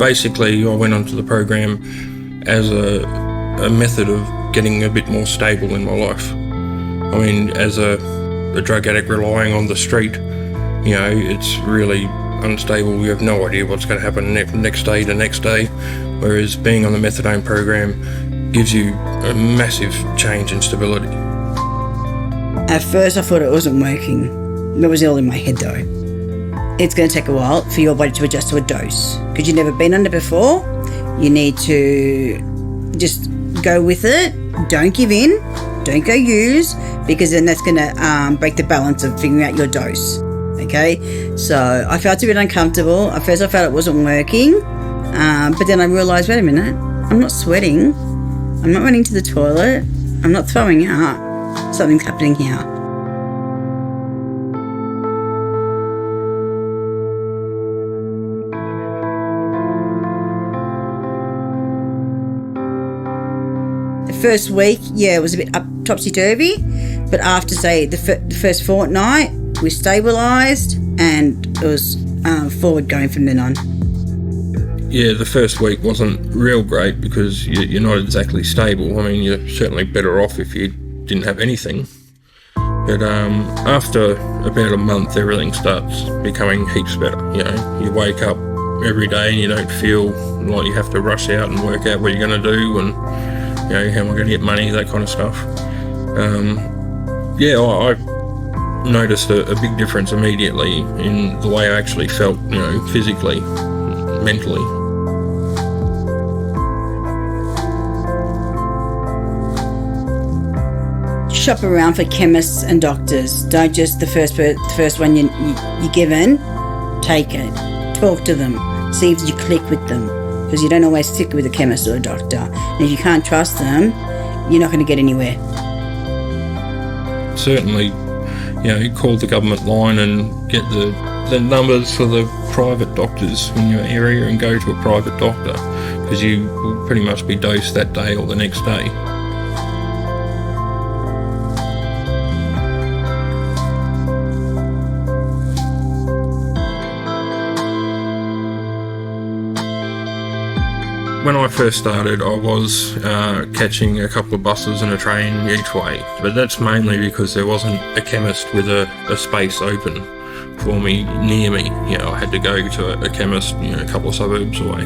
basically I went onto the program as a method of getting a bit more stable in my life. I mean, as a drug addict relying on the street, it's really unstable. You have no idea what's going to happen next day to next day, whereas being on the methadone program gives you a massive change in stability. At first I thought it wasn't working. It was all in my head though. It's going to take a while for your body to adjust to a dose because you've never been on it before. You need to just go with it. Don't give in. Don't go use, because then that's going to break the balance of figuring out your dose. Okay, so I felt a bit uncomfortable. At first I felt it wasn't working, but then I realised, wait a minute, I'm not sweating, I'm not running to the toilet, I'm not throwing up. Something's happening here. The first week, it was a bit topsy-turvy, but after, say, the first fortnight, we stabilised and it was forward going from then on. Yeah, the first week wasn't real great because you're not exactly stable. I mean, you're certainly better off if you didn't have anything. But after about a month, everything starts becoming heaps better. You wake up every day and you don't feel like you have to rush out and work out what you're going to do and, how am I going to get money, that kind of stuff. I noticed a big difference immediately in the way I actually felt, physically, mentally. Shop around for chemists and doctors. Don't just the first one you're given, take it. Talk to them. See if you click with them, because you don't always stick with a chemist or a doctor. And if you can't trust them, you're not going to get anywhere. Certainly, call the government line and get the numbers for the private doctors in your area and go to a private doctor, because you will pretty much be dosed that day or the next day. When I first started, I was catching a couple of buses and a train each way, but that's mainly because there wasn't a chemist with a space open for me near me. I had to go to a chemist, a couple of suburbs away.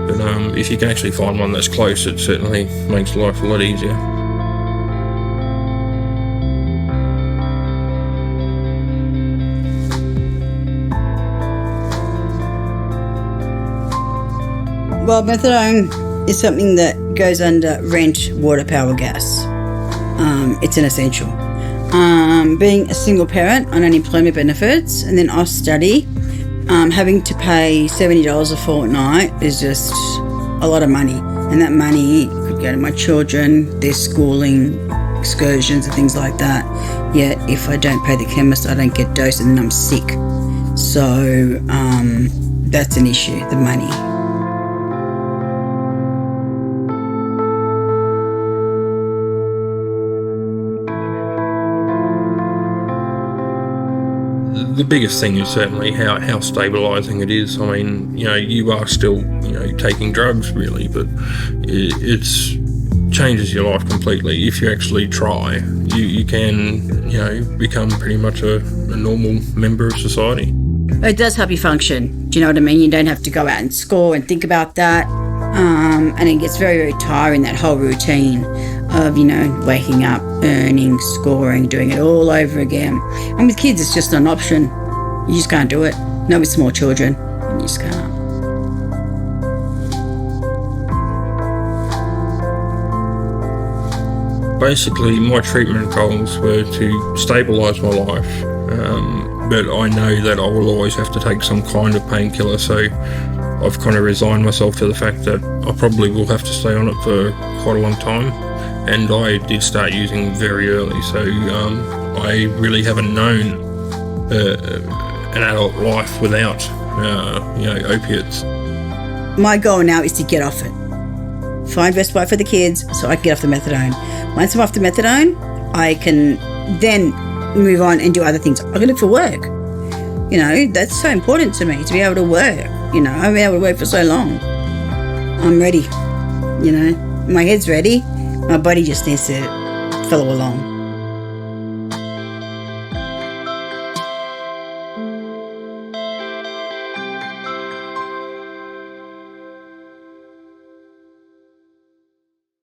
But if you can actually find one that's close, it certainly makes life a lot easier. Well, methadone is something that goes under rent, water, power, gas. It's an essential. Being a single parent on unemployment benefits and then off study, having to pay $70 a fortnight is just a lot of money. And that money could go to my children, their schooling, excursions and things like that. Yet if I don't pay the chemist, I don't get dosed and then I'm sick. So that's an issue, the money. The biggest thing is certainly how stabilising it is. I mean, you are still, taking drugs really, but it's changes your life completely. If you actually try, you can, become pretty much a normal member of society. It does help you function. Do you know what I mean? You don't have to go out and score and think about that. And it gets very, very tiring, that whole routine of, waking up, earning, scoring, doing it all over again. And with kids, it's just not an option. You just can't do it. Not with small children. You just can't. Basically, my treatment goals were to stabilise my life, but I know that I will always have to take some kind of painkiller, so I've kind of resigned myself to the fact that I probably will have to stay on it for quite a long time. And I did start using very early, so I really haven't known an adult life without, opiates. My goal now is to get off it. Find best way for the kids so I can get off the methadone. Once I'm off the methadone, I can then move on and do other things. I can look for work. That's so important to me, to be able to work. You know, I've been able to work for so long. I'm ready. You know, my head's ready. My body just needs to follow along.